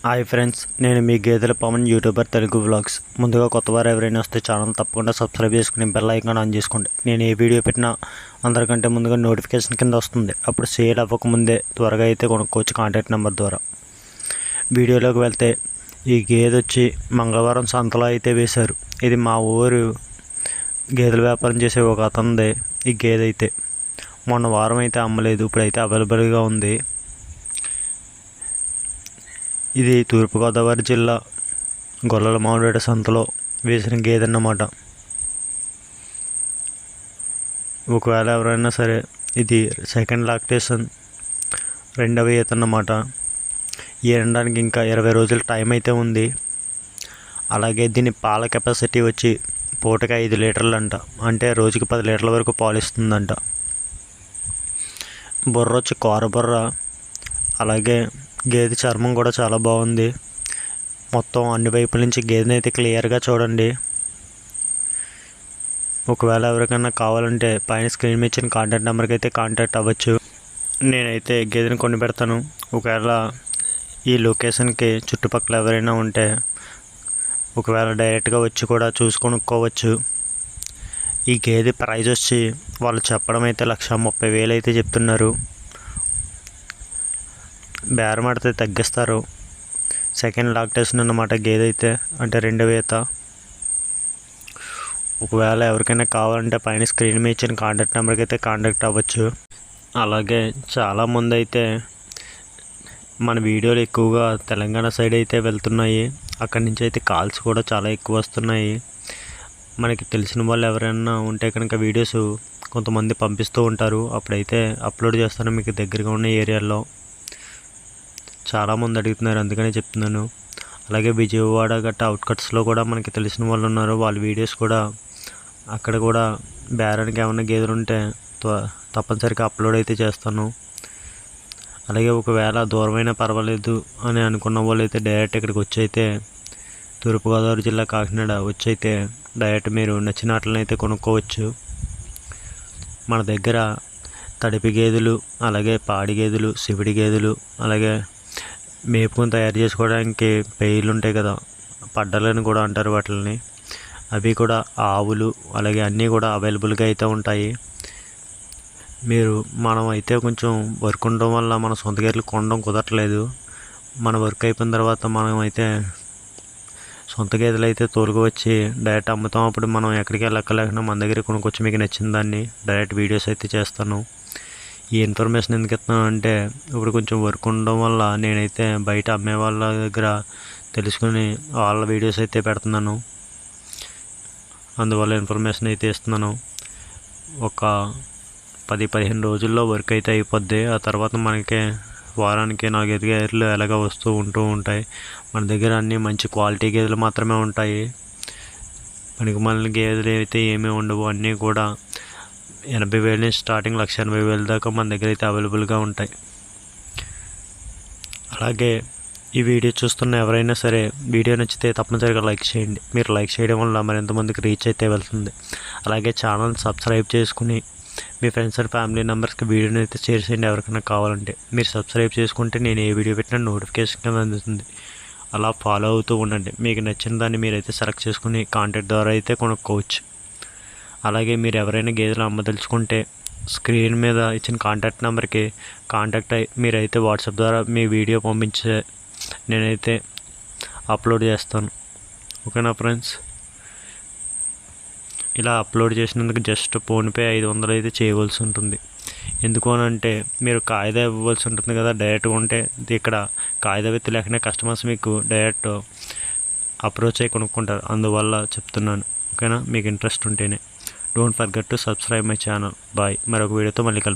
Hi friends, నేను మీ గేదెల Pawan YouTuber Telugu vlogs. ముందుగా కొత్తవారు ఎవరైనా వస్తే ఛానల్ తప్పకుండా సబ్స్క్రైబ్ చేసుకుని బెల్ ఐకాన్ ఆన్ చేసుకోండి. నేను ఏ వీడియో పెట్టినా అందరికంటే ముందుగా నోటిఫికేషన్ కింద వస్తుంది. అప్పుడు సేల్ అవ్వకముందే త్వరగా అయితే కొనుక్కోవచ్చు కాంటాక్ట్ నెంబర్ ద్వారా. వీడియోలోకి వెళ్తే ఈ గేదె వచ్చి మంగళవారం సంతలో అయితే వేశారు. ఇది మా ఊరు గేదెల వ్యాపారం చేసే ఒక అతనిదే. ఈ గేదె అయితే మొన్న వారం అయితే అమ్మలేదు, ఇప్పుడైతే అవైలబుల్గా ఉంది. ఇది తూర్పుగోదావరి జిల్లా గొల్లల మామిడిపేట సంతలో వేసిన గేదె అన్నమాట. ఒకవేళ ఎవరైనా సరే ఇది సెకండ్ లాక్టేషన్, రెండవ ఈత అన్నమాట. ఈనడానికి ఇంకా 20 రోజుల టైం అయితే ఉంది. అలాగే దీని పాల కెపాసిటీ వచ్చి పూటకి 5 లీటర్లు అంట, అంటే రోజుకి 10 లీటర్ల వరకు పాలు ఇస్తుందంట. బుర్ర వచ్చి కూర బుర్ర. అలాగే గేదె చర్మం కూడా చాలా బాగుంది. మొత్తం అన్ని వైపుల నుంచి గేదెని అయితే క్లియర్గా చూడండి. ఒకవేళ ఎవరికైనా కావాలంటే పైన స్క్రీన్ మీద ఇచ్చిన కాంటాక్ట్ నెంబర్కి అయితే కాంటాక్ట్ అవ్వచ్చు. నేనైతే గేదెని కొని పెడతాను. ఒకవేళ ఈ లొకేషన్కి చుట్టుపక్కల ఎవరైనా ఉంటే ఒకవేళ డైరెక్ట్గా వచ్చి కూడా చూసుకొనుక్కోవచ్చు. ఈ గేదె ప్రైజ్ వచ్చి వాళ్ళు చెప్పడం అయితే 1,30,000 అయితే చెప్తున్నారు. బేరం ఆడితే తగ్గిస్తారు. సెకండ్ లాక్టేషన్ అన్నమాట గేదె అయితే, అంటే రెండవ ఈత. ఒకవేళ ఎవరికైనా కావాలంటే పైన స్క్రీన్ మీద ఇచ్చిన కాంటాక్ట్ నెంబర్కి అయితే కాంటాక్ట్ అవ్వచ్చు. అలాగే చాలామంది అయితే మన వీడియోలు ఎక్కువగా తెలంగాణ సైడ్ అయితే వెళ్తున్నాయి. అక్కడి నుంచి అయితే కాల్స్ కూడా చాలా ఎక్కువ వస్తున్నాయి. మనకి తెలిసిన వాళ్ళు ఎవరైనా ఉంటే కనుక వీడియోస్ కొంతమంది పంపిస్తూ ఉంటారు. అప్పుడైతే అప్లోడ్ చేస్తాను మీకు దగ్గరగా ఉన్న ఏరియాల్లో. చాలామంది అడుగుతున్నారు, అందుకనే చెప్తున్నాను. అలాగే విజయవాడ గట్ట అవుట్కట్స్లో కూడా మనకి తెలిసిన వాళ్ళు ఉన్నారు. వాళ్ళ వీడియోస్ కూడా అక్కడ కూడా బేరానికి ఏమైనా గేదెలు ఉంటే తప్పనిసరిగా అప్లోడ్ అయితే చేస్తాను. అలాగే ఒకవేళ దూరమైనా పర్వాలేదు అని అనుకున్న వాళ్ళు అయితే డైరెక్ట్ ఇక్కడికి వచ్చి అయితే తూర్పుగోదావరి జిల్లా కాకినాడ వచ్చి అయితే డైరెక్ట్ మీరు నచ్చిన వాటిని అయితే కొనుక్కోవచ్చు. మన దగ్గర తడిపి గేదెలు, అలాగే పాడి గేదెలు, సివిడి గేదెలు, అలాగే మేపుకొని తయారు చేసుకోవడానికి పెయిలు ఉంటాయి కదా, పడ్డలని కూడా అంటారు వాటిని, అవి కూడా ఆవులు అలాగే అన్నీ కూడా అవైలబుల్గా అయితే ఉంటాయి. మనం అయితే కొంచెం వర్క్ ఉండడం వల్ల మన సొంత గేదెలు కొనడం కుదరట్లేదు. మన వర్క్ అయిపోయిన తర్వాత మనం అయితే సొంత గేదెలు అయితే తోలుకు వచ్చి డైరెక్ట్ అమ్ముతాం. అప్పుడు మనం ఎక్కడికి వెళ్ళక్కలేకుండా మన దగ్గర కొనుక్కొచ్చి మీకు నచ్చిన దాన్ని డైరెక్ట్ వీడియోస్ అయితే చేస్తాను. ఈ ఇన్ఫర్మేషన్ ఎందుకు ఇస్తున్నాను అంటే ఇప్పుడు కొంచెం వర్క్ ఉండడం వల్ల నేనైతే బయట అమ్మే వాళ్ళ దగ్గర తెలుసుకుని వాళ్ళ వీడియోస్ అయితే పెడుతున్నాను. అందువల్ల ఇన్ఫర్మేషన్ అయితే ఇస్తున్నాను. ఒక 10-15 రోజుల్లో వర్క్ అయితే అయిపోద్ది. ఆ తర్వాత మనకి వారానికి 4-5 గేదెలు ఎలాగ ఉంటూ ఉంటాయి. మన దగ్గర అన్నీ మంచి క్వాలిటీ గేదెలు మాత్రమే ఉంటాయి. మనకి మళ్ళీ గేదెలు అయితే ఏమీ ఉండవు. అన్నీ కూడా 80,000 నుంచి స్టార్టింగ్ 1,80,000 దాకా మన దగ్గర అయితే అవైలబుల్గా ఉంటాయి. అలాగే ఈ వీడియో చూస్తున్న ఎవరైనా సరే వీడియో నచ్చితే తప్పనిసరిగా లైక్ చేయండి. మీరు లైక్ చేయడం వల్ల మరింతమందికి రీచ్ అయితే వెళ్తుంది. అలాగే ఛానల్ సబ్స్క్రైబ్ చేసుకుని మీ ఫ్రెండ్స్ అండ్ ఫ్యామిలీ మెంబర్స్కి వీడియోని అయితే షేర్ చేయండి. ఎవరికైనా కావాలంటే మీరు సబ్స్క్రైబ్ చేసుకుంటే నేను ఏ వీడియో పెట్టినా నోటిఫికేషన్ కింద అందుతుంది. అలా ఫాలో అవుతూ ఉండండి. మీకు నచ్చిన దాన్ని మీరైతే సెలెక్ట్ చేసుకుని కాంటాక్ట్ ద్వారా అయితే కొనుక్కోవచ్చు. అలాగే మీరు ఎవరైనా గేదెలు అమ్మదలుచుకుంటే స్క్రీన్ మీద ఇచ్చిన కాంటాక్ట్ నెంబర్కి కాంటాక్ట్ అయ్యి మీరైతే వాట్సాప్ ద్వారా మీ వీడియో పంపించే నేనైతే అప్లోడ్ చేస్తాను. ఓకేనా ఫ్రెండ్స్? ఇలా అప్లోడ్ చేసినందుకు జస్ట్ ఫోన్పే 500 అయితే చేయవలసి ఉంటుంది. ఎందుకు అని అంటే మీరు కాయిదా ఇవ్వవలసి ఉంటుంది కదా. డైరెక్ట్గా ఉంటే ఇక్కడ కాయిదా విత్ లేకనే కస్టమర్స్ మీకు డైరెక్ట్ అప్రోచ్ అయ్యి కొనుక్కుంటారు. అందువల్ల చెప్తున్నాను. ఓకేనా? మీకు ఇంట్రెస్ట్ ఉంటేనే. Don't forget to subscribe my channel. Bye. మరొక వీడియోతో మళ్ళీ కలుద్దాం.